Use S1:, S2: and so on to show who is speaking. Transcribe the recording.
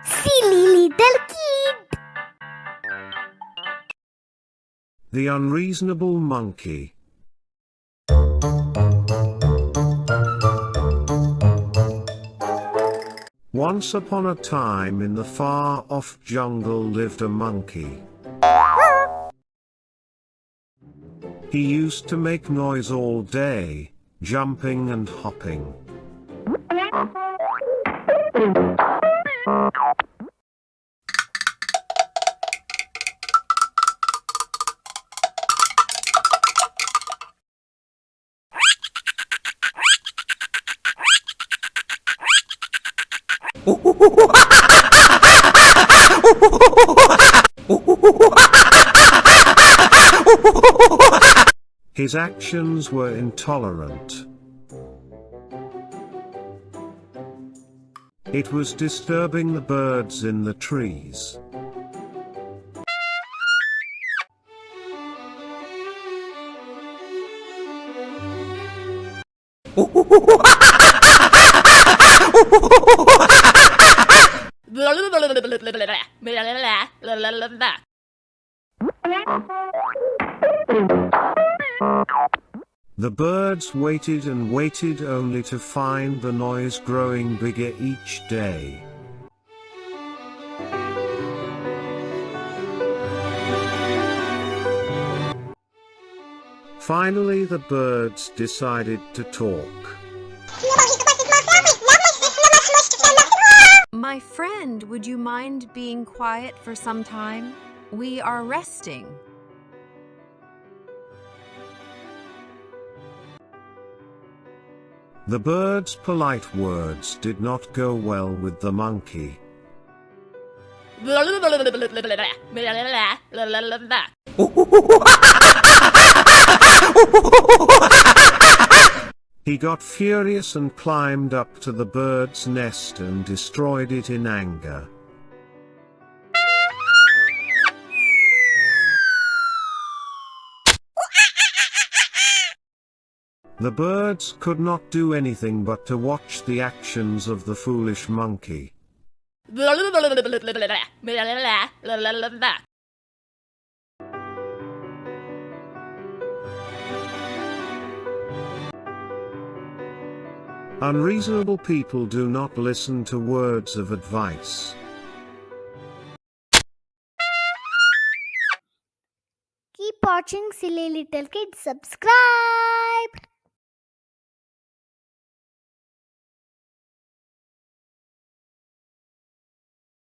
S1: Silly little kid.
S2: The Unreasonable Monkey. Once upon a time in the far-off jungle lived a monkey. He used to make noise all day, jumping and hopping. His actions were intolerant. It was disturbing the birds in the trees. The birds waited and waited only to find the noise growing bigger each day. Finally, the birds decided to talk.
S3: My friend, would you mind being quiet for some time? We are resting.
S2: The bird's polite words did not go well with the monkey. He got furious and climbed up to the bird's nest and destroyed it in anger. The birds could not do anything but to watch the actions of the foolish monkey. Unreasonable people do not listen to words of advice.
S1: Keep watching Silly Little Kids. Subscribe.